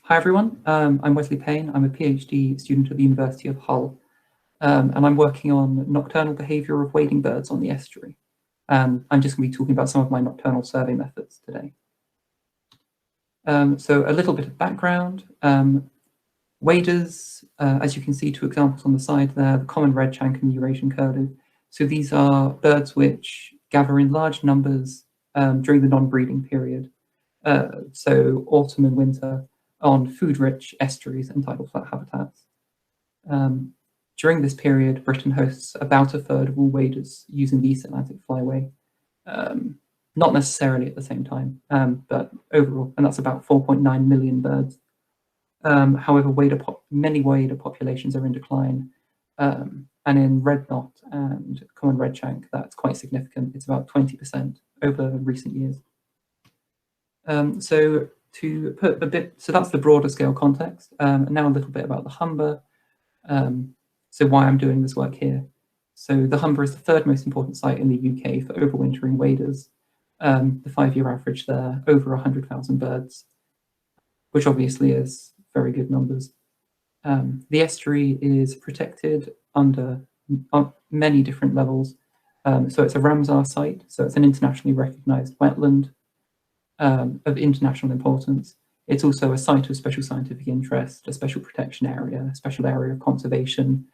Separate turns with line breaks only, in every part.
Hi everyone, I'm Wes Payne. I'm a PhD student at the University of Hull, and I'm working on nocturnal behaviour of wading birds on the estuary. I'm just going to be talking about some of my nocturnal survey methods today. So a little bit of background. Waders, as you can see, two examples on the side there, the common redshank and the Eurasian curlew. So these are birds which gather in large numbers during the non-breeding period, so autumn and winter, on food-rich estuaries and tidal flat habitats. During this period, Britain hosts about a third of all waders using the East Atlantic flyway, not necessarily at the same time, but overall, and that's about 4.9 million birds. However, many wader populations are in decline, and in red knot and common redshank, that's quite significant. It's about 20% over recent years. So to put a bit, so that's the broader scale context. And now a little bit about the Humber. So why I'm doing this work here. So the Humber is the third most important site in the UK for overwintering waders. The 5-year average there, over 100,000 birds, which obviously is very good numbers. The estuary is protected under many different levels. So it's a Ramsar site, so it's an internationally recognised wetland of international importance. It's also a site of special scientific interest, a special protection area, a special area of conservation,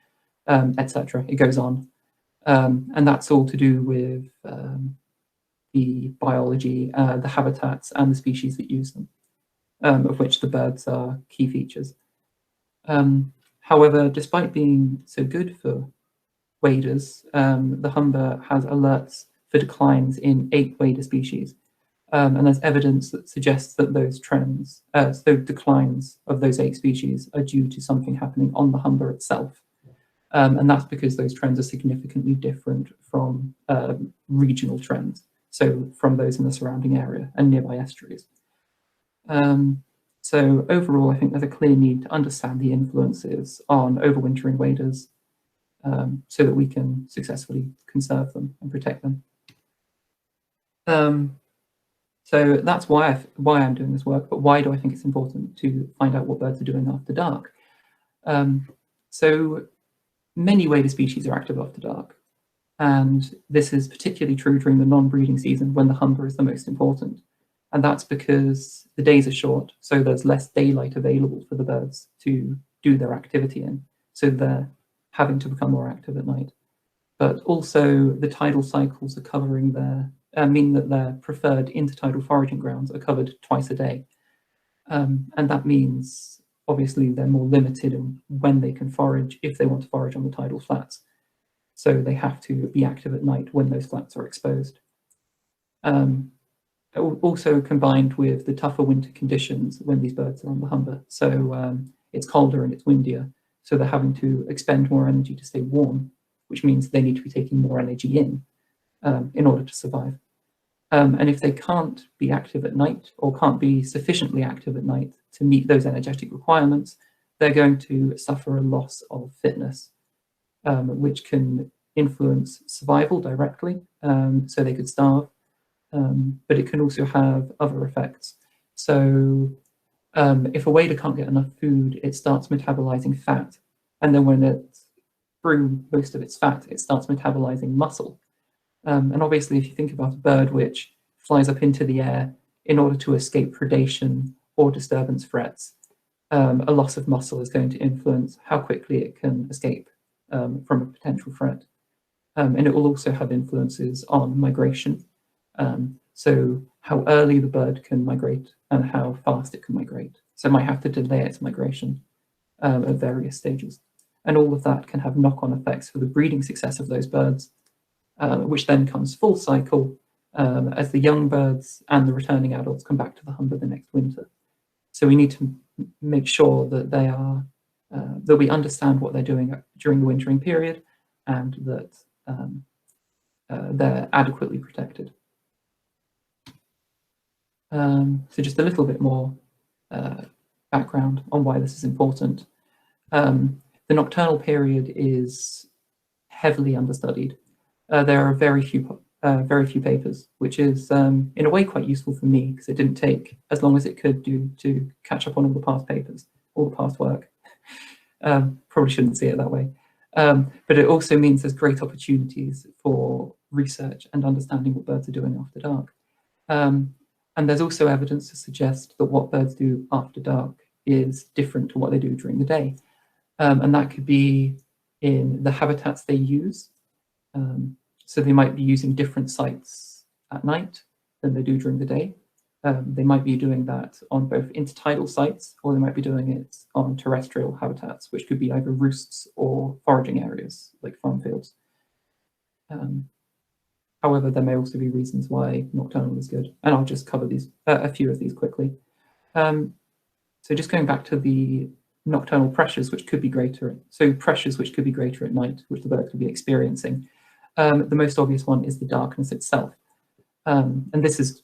etc. It goes on. And that's all to do with the biology, the habitats and the species that use them, of which the birds are key features. However, despite being so good for waders, the Humber has alerts for declines in 8 wader species. And there's evidence that suggests that those trends, so declines of those 8 species are due to something happening on the Humber itself. And that's because those trends are significantly different from regional trends, so from those in the surrounding area and nearby estuaries. So overall, I think there's a clear need to understand the influences on overwintering waders so that we can successfully conserve them and protect them. So that's why I'm doing this work, but why do I think it's important to find out what birds are doing after dark? So many wader species are active after dark, and this is particularly true during the non-breeding season when the Humber is the most important. And that's because the days are short, so there's less daylight available for the birds to do their activity in, so they're having to become more active at night. But also the tidal cycles are covering mean that their preferred intertidal foraging grounds are covered twice a day. And that means, obviously, they're more limited in when they can forage if they want to forage on the tidal flats. So they have to be active at night when those flats are exposed. Also combined with the tougher winter conditions when these birds are on the Humber. So it's colder and it's windier, so they're having to expend more energy to stay warm, which means they need to be taking more energy in order to survive. And if they can't be active at night or can't be sufficiently active at night to meet those energetic requirements, they're going to suffer a loss of fitness, which can influence survival directly, so they could starve, but it can also have other effects. So if a wader can't get enough food, it starts metabolizing fat, and then when it's through most of its fat, it starts metabolizing muscle. And obviously, if you think about a bird which flies up into the air in order to escape predation or disturbance threats, a loss of muscle is going to influence how quickly it can escape from a potential threat. And it will also have influences on migration. So how early the bird can migrate and how fast it can migrate. So it might have to delay its migration at various stages. And all of that can have knock-on effects for the breeding success of those birds, which then comes full cycle as the young birds and the returning adults come back to the Humber the next winter. So we need to make sure that they are, that we understand what they're doing during the wintering period and that they're adequately protected. So just a little bit more background on why this is important. The nocturnal period is heavily understudied. There are very few very few papers, which is in a way quite useful for me because it didn't take as long as it could do to catch up on all the past papers, all the past work. Probably shouldn't see it that way. But it also means there's great opportunities for research and understanding what birds are doing after dark. And there's also evidence to suggest that what birds do after dark is different to what they do during the day. And that could be in the habitats they use. So they might be using different sites at night than they do during the day. They might be doing that on both intertidal sites, or they might be doing it on terrestrial habitats, which could be either roosts or foraging areas, like farm fields. However, there may also be reasons why nocturnal is good, and I'll just cover these a few of these quickly. So just going back to the nocturnal pressures, which could be greater, so pressures which could be greater at night, which the bird could be experiencing. The most obvious one is the darkness itself. And this is,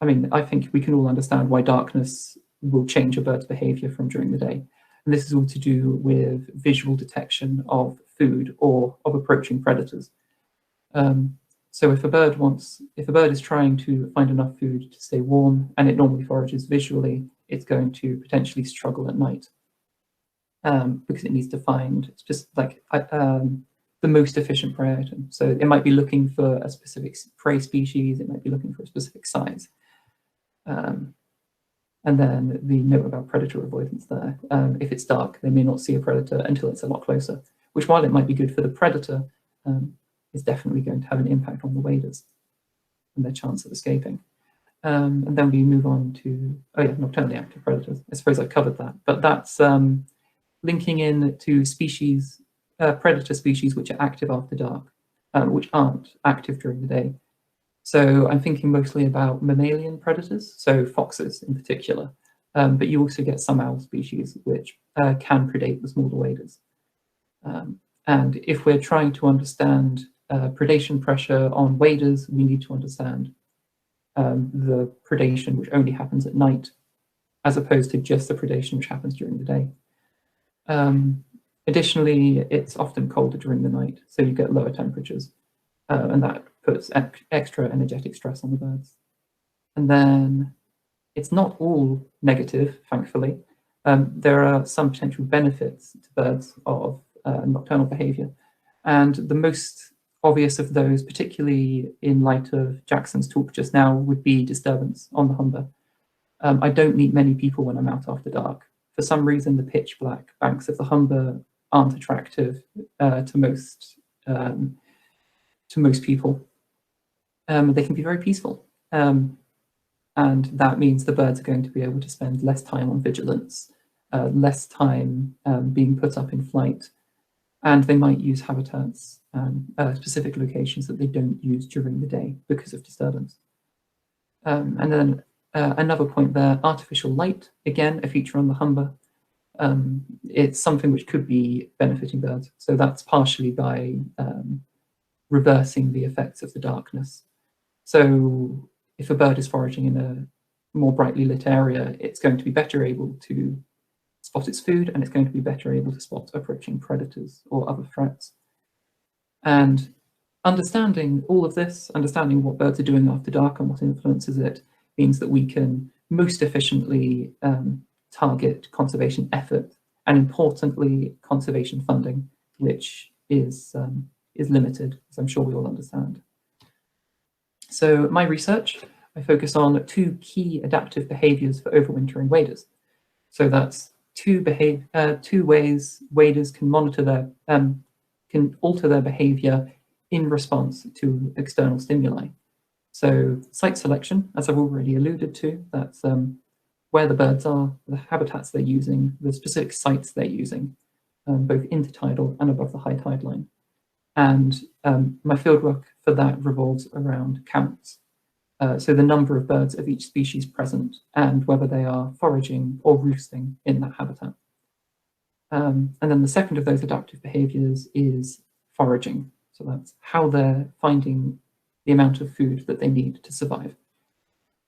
I mean, I think we can all understand why darkness will change a bird's behavior from during the day. And this is all to do with visual detection of food or of approaching predators. So if a bird is trying to find enough food to stay warm, and it normally forages visually, it's going to potentially struggle at night because it needs to find just like the most efficient prey item. So it might be looking for a specific prey species, it might be looking for a specific size. And then the note about predator avoidance there. If it's dark, they may not see a predator until it's a lot closer, which, while it might be good for the predator, is definitely going to have an impact on the waders and their chance of escaping. And then we move on to, nocturnally active predators. I suppose I've covered that, but that's linking in to species, predator species which are active after dark, which aren't active during the day. So I'm thinking mostly about mammalian predators, so foxes in particular, but you also get some owl species which can predate the smaller waders. And if we're trying to understand predation pressure on waders, we need to understand the predation which only happens at night, as opposed to just the predation which happens during the day. Additionally, it's often colder during the night, so you get lower temperatures, and that puts extra energetic stress on the birds. And then it's not all negative, thankfully. There are some potential benefits to birds of nocturnal behaviour. And the most obvious of those, particularly in light of Jackson's talk just now, would be disturbance on the Humber. I don't meet many people when I'm out after dark. For some reason, the pitch black banks of the Humber aren't attractive to most people. They can be very peaceful. And that means the birds are going to be able to spend less time on vigilance, less time being put up in flight, and they might use habitats and specific locations that they don't use during the day because of disturbance. And then another point there, artificial light, again, a feature on the Humber. It's something which could be benefiting birds. So that's partially by reversing the effects of the darkness. So if a bird is foraging in a more brightly lit area, it's going to be better able to spot its food, and it's going to be better able to spot approaching predators or other threats. And understanding all of this, understanding what birds are doing after dark and what influences it, means that we can most efficiently target conservation effort, and importantly, conservation funding, which is limited, as I'm sure we all understand. So my research, I focus on two key adaptive behaviours for overwintering waders. So that's two ways waders can monitor can alter their behaviour in response to external stimuli. So site selection, as I've already alluded to, that's where the birds are, the habitats they're using, the specific sites they're using, both intertidal and above the high tide line. And my fieldwork for that revolves around counts. So the number of birds of each species present and whether they are foraging or roosting in that habitat. And then the second of those adaptive behaviours is foraging. So that's how they're finding the amount of food that they need to survive.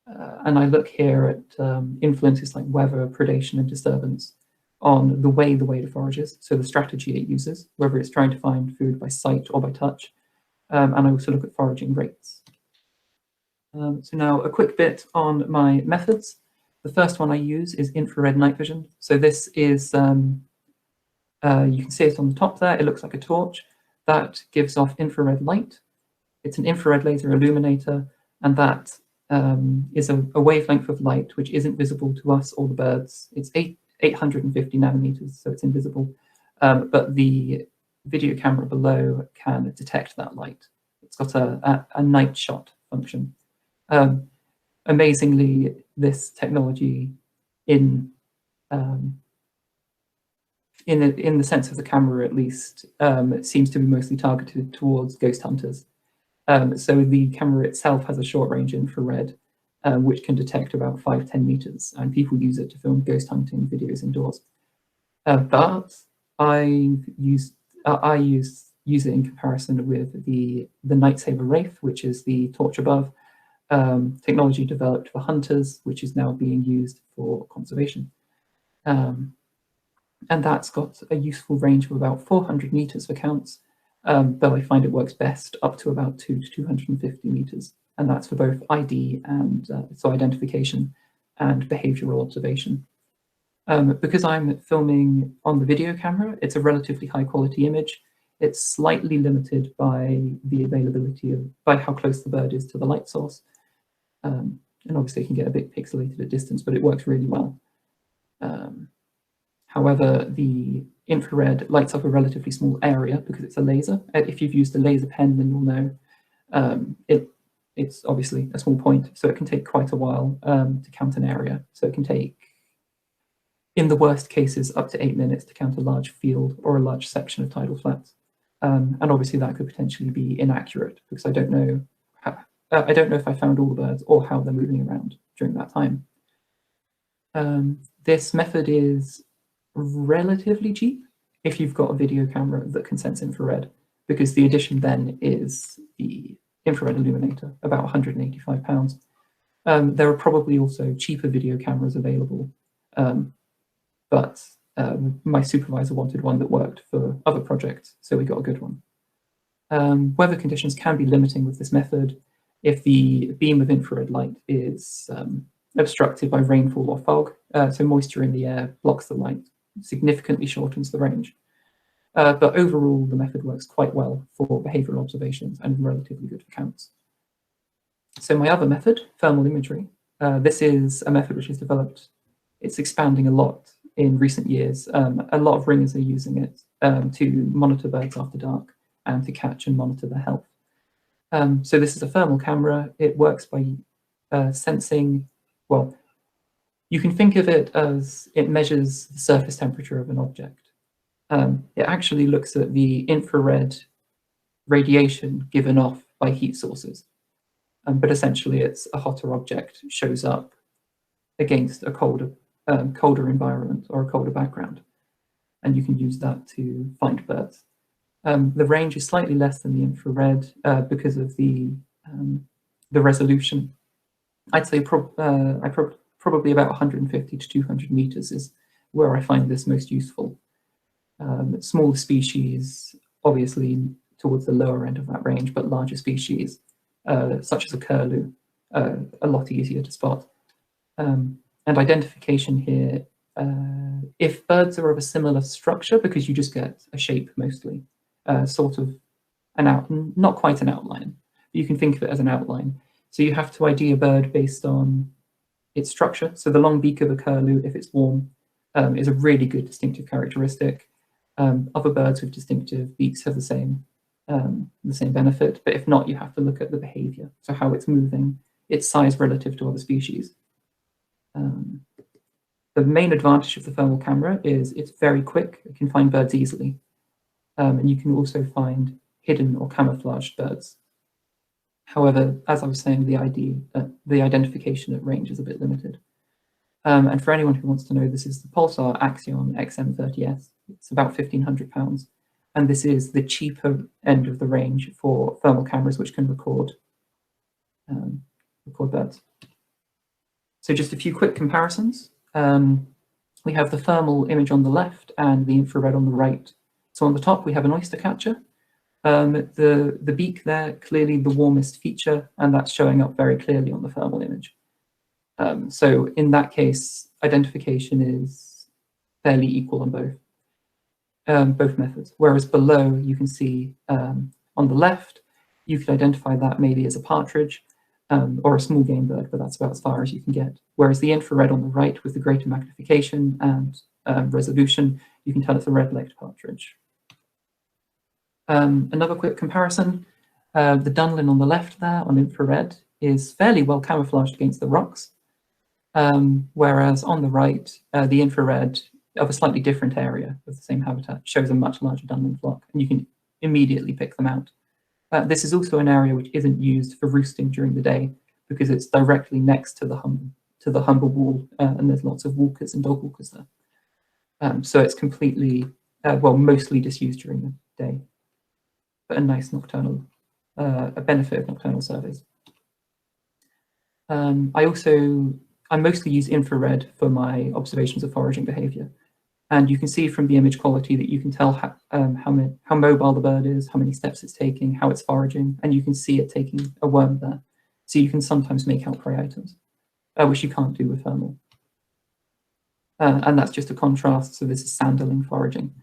And I look here at influences like weather, predation, and disturbance on the wader forages, so the strategy it uses, whether it's trying to find food by sight or by touch, and I also look at foraging rates. So now a quick bit on my methods. The first one I use is infrared night vision. So this is, you can see it on the top there, it looks like a torch. That gives off infrared light. It's an infrared laser illuminator, and that is a wavelength of light which isn't visible to us or the birds. It's 850 nanometers, so it's invisible. But the video camera below can detect that light. It's got a night shot function. Amazingly, this technology, in the sense of the camera at least, seems to be mostly targeted towards ghost hunters. So the camera itself has a short-range infrared, which can detect about 5–10 meters, and people use it to film ghost hunting videos indoors. But I use it in comparison with the Night Saber Wraith, which is the torch above, technology developed for hunters, which is now being used for conservation. And that's got a useful range of about 400 meters for counts, though I find it works best up to about 200 to 250 meters. And that's for both ID and so identification and behavioral observation. Because I'm filming on the video camera, it's a relatively high quality image. It's slightly limited by the availability by how close the bird is to the light source. And obviously it can get a bit pixelated at distance, but it works really well. However, the infrared lights up a relatively small area because it's a laser. If you've used a laser pen, then you'll know it's obviously a small point, so it can take quite a while to count an area. So it can take, in the worst cases, up to 8 minutes to count a large field or a large section of tidal flats. And obviously that could potentially be inaccurate because I don't know if I found all the birds or how they're moving around during that time. This method is relatively cheap if you've got a video camera that can sense infrared, because the addition then is the infrared illuminator, about £185. There are probably also cheaper video cameras available, but my supervisor wanted one that worked for other projects, so we got a good one. Weather conditions can be limiting with this method. If the beam of infrared light is obstructed by rainfall or fog, so moisture in the air blocks the light, significantly shortens the range. But overall, the method works quite well for behavioral observations and relatively good for counts. So my other method, thermal imagery, this is a method which is developed, it's expanding a lot in recent years. A lot of ringers are using it to monitor birds after dark and to catch and monitor their health. So this is a thermal camera. It works by sensing, well, you can think of it as it measures the surface temperature of an object. It actually looks at the infrared radiation given off by heat sources. But essentially it's a hotter object shows up against a colder environment or a colder background. And you can use that to find birds. The range is slightly less than the infrared because of the resolution. I'd say probably about 150 to 200 meters is where I find this most useful. Smaller species, obviously towards the lower end of that range, but larger species, such as a curlew, a lot easier to spot. And identification here, if birds are of a similar structure, because you just get a shape mostly, sort of not quite an outline, but you can think of it as an outline. So you have to ID a bird based on its structure. So the long beak of a curlew, if it's warm, is a really good distinctive characteristic. Other birds with distinctive beaks have the same benefit, but if not, you have to look at the behavior, so how it's moving, its size relative to other species. The main advantage of the thermal camera is it's very quick. It can find birds easily, and you can also find hidden or camouflaged birds. However, as I was saying, the identification at range is a bit limited. And for anyone who wants to know, this is the Pulsar Axion XM30S. It's about £1,500, and this is the cheaper end of the range for thermal cameras which can record birds. So just a few quick comparisons. We have the thermal image on the left and the infrared on the right. So on the top we have an oyster catcher. The beak there, clearly the warmest feature, and that's showing up very clearly on the thermal image. So in that case, identification is fairly equal on both methods. Whereas below, you can see on the left, you could identify that maybe as a partridge or a small game bird, but that's about as far as you can get. Whereas the infrared on the right, with the greater magnification and resolution, you can tell it's a red-legged partridge. Another quick comparison, the dunlin on the left there on infrared is fairly well camouflaged against the rocks, whereas on the right, the infrared of a slightly different area of the same habitat shows a much larger dunlin flock, and you can immediately pick them out. This is also an area which isn't used for roosting during the day because it's directly next to the Humber wall, and there's lots of walkers and dog walkers there. So it's completely, well, mostly disused during the day, but a nice nocturnal, a benefit of nocturnal surveys. I mostly use infrared for my observations of foraging behaviour. And you can see from the image quality that you can tell how mobile the bird is, how many steps it's taking, how it's foraging, and you can see it taking a worm there. So you can sometimes make out prey items, which you can't do with thermal. And that's just a contrast, so this is sanderling foraging.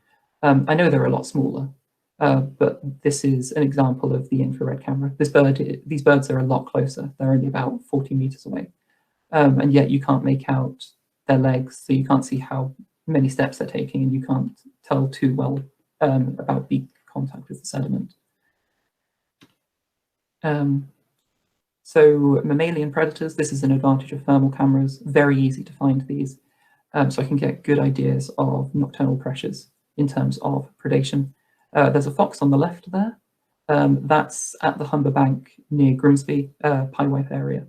I know they're a lot smaller, but this is an example of the infrared camera. These birds are a lot closer. They're only about 40 meters away. And yet you can't make out their legs, so you can't see how many steps they're taking, and you can't tell too well about beak contact with the sediment. So mammalian predators, this is an advantage of thermal cameras, very easy to find these. So I can get good ideas of nocturnal pressures in terms of predation. There's a fox on the left there. That's at the Humber Bank near Grimsby, Pyewipe area.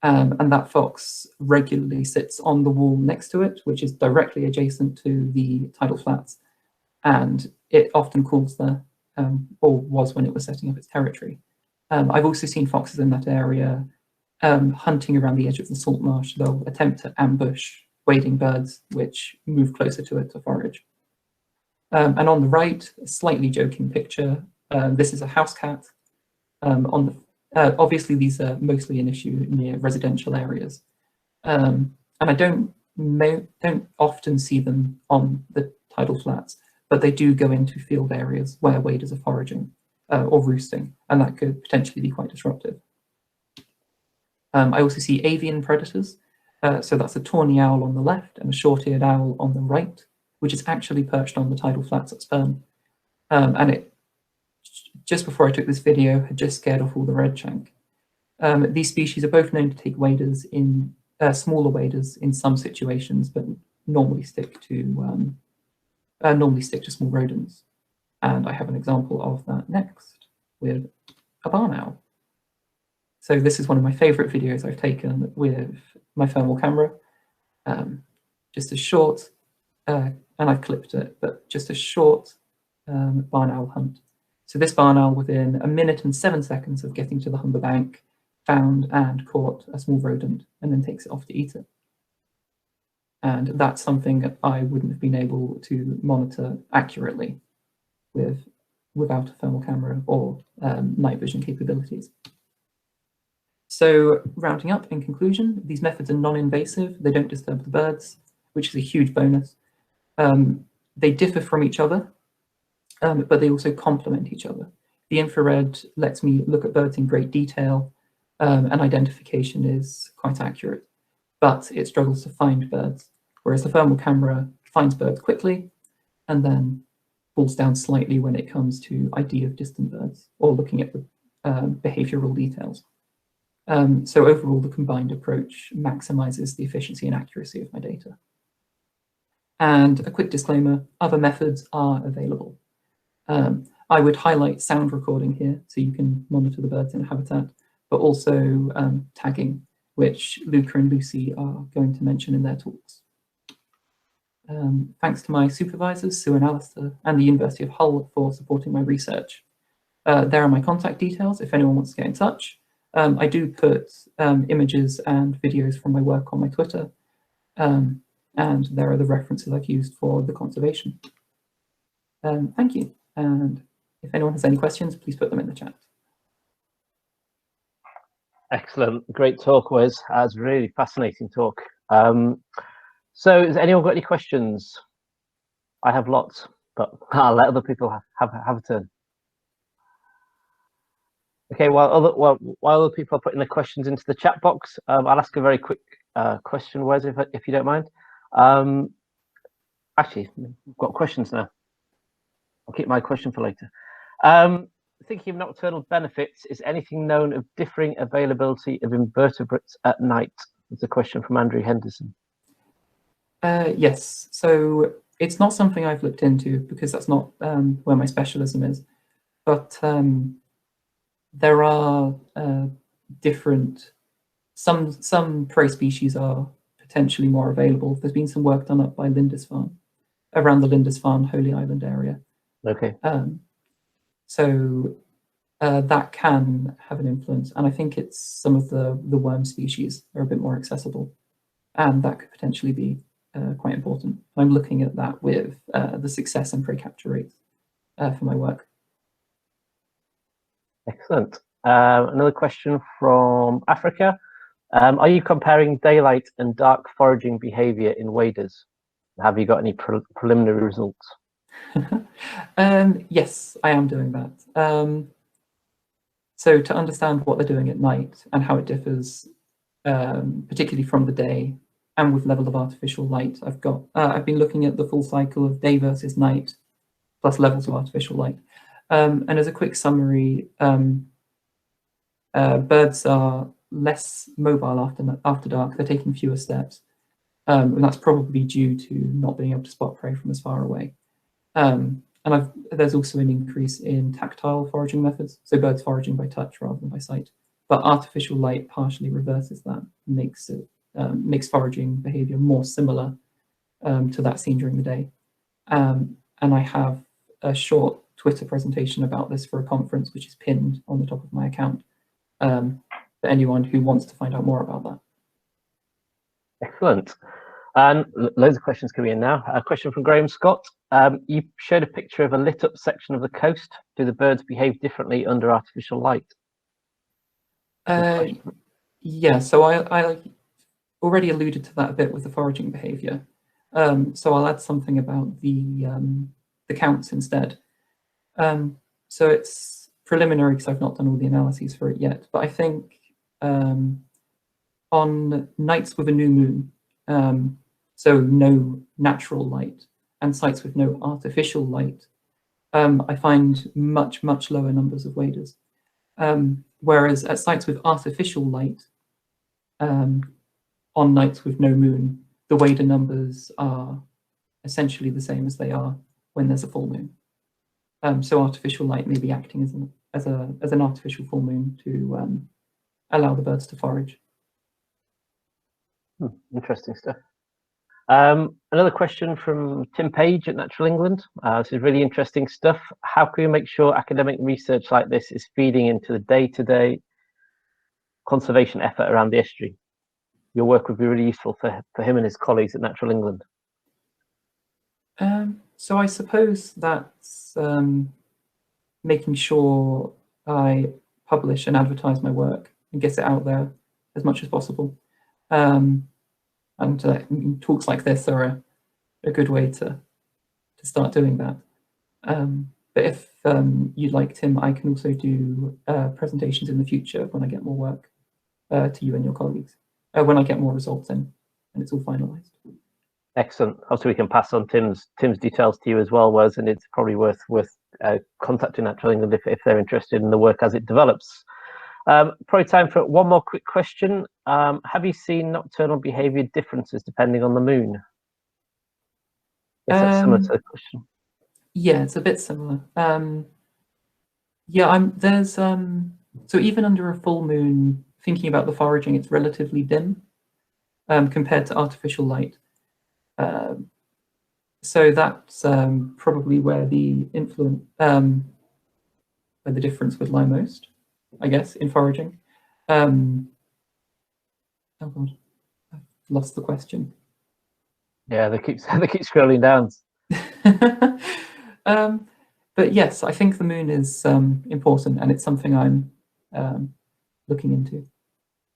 And that fox regularly sits on the wall next to it, which is directly adjacent to the tidal flats. And it often calls there, or was when it was setting up its territory. I've also seen foxes in that area hunting around the edge of the salt marsh. They'll attempt to ambush wading birds, which move closer to it to forage. And on the right, a slightly joking picture. This is a house cat. Obviously, these are mostly an issue near residential areas. And I don't often see them on the tidal flats, but they do go into field areas where waders are foraging or roosting, and that could potentially be quite disruptive. I also see avian predators. So that's a tawny owl on the left and a short-eared owl on the right, which is actually perched on the tidal flats at Spurn. And it, just before I took this video, had just scared off all the redshank. These species are both known to take waders in smaller waders in some situations, but normally stick to small rodents. And I have an example of that next with a barn owl. So this is one of my favorite videos I've taken with my thermal camera. Just a short, and I've clipped it, but just a short barn owl hunt. So this barn owl, within 1 minute and 7 seconds of getting to the Humber Bank, found and caught a small rodent and then takes it off to eat it. And that's something that I wouldn't have been able to monitor accurately without a thermal camera or night vision capabilities. So rounding up, in conclusion, these methods are non-invasive. They don't disturb the birds, which is a huge bonus. They differ from each other, but they also complement each other. The infrared lets me look at birds in great detail, and identification is quite accurate, but it struggles to find birds, whereas the thermal camera finds birds quickly and then falls down slightly when it comes to ID of distant birds or looking at the behavioral details. So overall, the combined approach maximizes the efficiency and accuracy of my data. And a quick disclaimer, other methods are available. I would highlight sound recording here so you can monitor the birds in a habitat, but also tagging, which Luca and Lucy are going to mention in their talks. Thanks to my supervisors, Sue and Alistair, and the University of Hull for supporting my research. There are my contact details if anyone wants to get in touch. I do put images and videos from my work on my Twitter, and there are the references I've used for the conservation. Thank you, and if anyone has any questions, please put them in the chat.
Excellent, great talk, Wes. That's really fascinating talk. So has anyone got any questions? I have lots, but I'll let other people have a turn. Okay, while other people are putting their questions into the chat box, I'll ask a very quick question, Wes, if you don't mind. Actually, I've got questions now. I'll keep my question for later. Thinking of nocturnal benefits, is anything known of differing availability of invertebrates at night? It's a question from Andrew Henderson.
Yes, so it's not something I've looked into because that's not where my specialism is, but there are different, some prey species are potentially more available. There's been some work done up by Lindisfarne, around the Lindisfarne Holy Island area.
Okay.
So that can have an influence, and I think it's some of the worm species are a bit more accessible, and that could potentially be quite important. I'm looking at that with the success and prey capture rates for my work.
Excellent. Another question from Africa. Are you comparing daylight and dark foraging behaviour in waders? Have you got any preliminary results?
Yes, I am doing that. So to understand what they're doing at night and how it differs, particularly from the day and with level of artificial light, I've been looking at the full cycle of day versus night plus levels of artificial light. And as a quick summary, birds are less mobile after dark. They're taking fewer steps, and that's probably due to not being able to spot prey from as far away. And there's also an increase in tactile foraging methods, so birds foraging by touch rather than by sight. But artificial light partially reverses that, makes foraging behaviour more similar to that seen during the day. And I have a short Twitter presentation about this for a conference, which is pinned on the top of my account, for anyone who wants to find out more about that.
Excellent. And loads of questions coming in now. A question from Graham Scott. You showed a picture of a lit up section of the coast. Do the birds behave differently under artificial light?
Yeah, so I already alluded to that a bit with the foraging behaviour. So I'll add something about the counts instead. So it's preliminary because I've not done all the analyses for it yet, but I think on nights with a new moon, so no natural light, and sites with no artificial light, I find much lower numbers of waders. Whereas at sites with artificial light, on nights with no moon, the wader numbers are essentially the same as they are when there's a full moon. So artificial light may be acting as an artificial full moon to allow the birds to forage.
Interesting stuff. Another question from Tim Page at Natural England. This is really interesting stuff. How can we make sure academic research like this is feeding into the day-to-day conservation effort around the estuary? Your work would be really useful for him and his colleagues at Natural England.
So I suppose that's making sure I publish and advertise my work and get it out there as much as possible. And talks like this are a good way to start doing that. But if you'd like, Tim, I can also do presentations in the future when I get more work to you and your colleagues, when I get more results in and it's all finalised.
Excellent. Also, we can pass on Tim's details to you as well, Wes, and it's probably worth contacting Natural England if they're interested in the work as it develops. Probably time for one more quick question. Have you seen nocturnal behaviour differences depending on the moon? Is that similar to the question?
Yeah, it's a bit similar. Yeah, there's so even under a full moon, thinking about the foraging, it's relatively dim compared to artificial light. So that's probably where the difference would lie most, I guess, in foraging. Oh God, I've lost the question.
Yeah, they keep scrolling down.
But yes, I think the moon is important, and it's something I'm looking into.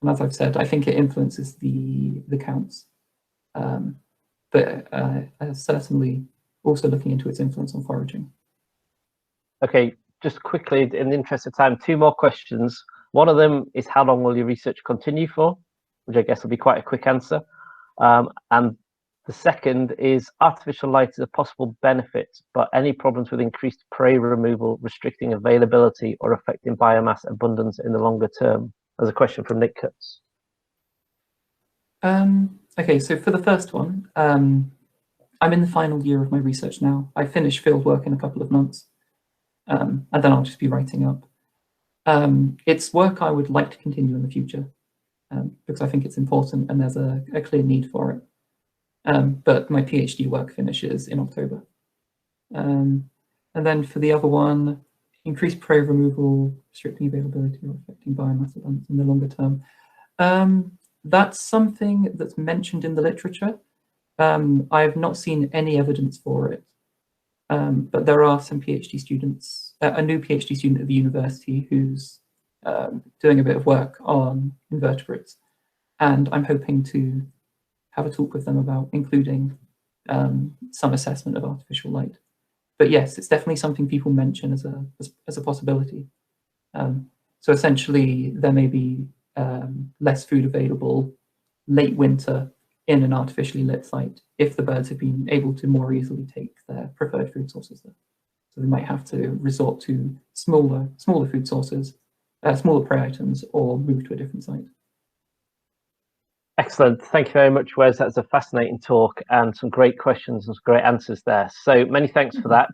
And as I've said, I think it influences the counts. But certainly also looking into its influence on foraging.
Okay, just quickly, in the interest of time, 2 more questions. One of them is how long will your research continue for, which I guess will be quite a quick answer. And the second is artificial light is a possible benefit, but any problems with increased prey removal, restricting availability or affecting biomass abundance in the longer term? There's a question from Nick Cutts.
Okay, so for the first one, I'm in the final year of my research now. I finish field work in a couple of months, and then I'll just be writing up. It's work I would like to continue in the future, because I think it's important and there's a clear need for it. But my PhD work finishes in October. And then for the other one, increased prey removal, restricting availability or affecting biomass abundance in the longer term. That's something that's mentioned in the literature. I've not seen any evidence for it, but there are some PhD students, a new PhD student at the university who's doing a bit of work on invertebrates, and I'm hoping to have a talk with them about including some assessment of artificial light. But yes, it's definitely something people mention as a possibility. So essentially, there may be less food available late winter in an artificially lit site if the birds have been able to more easily take their preferred food sources there. So they might have to resort to smaller food sources, smaller prey items, or move to a different site.
Excellent. Thank you very much, Wes. That's a fascinating talk and some great questions and some great answers there. So many thanks for that.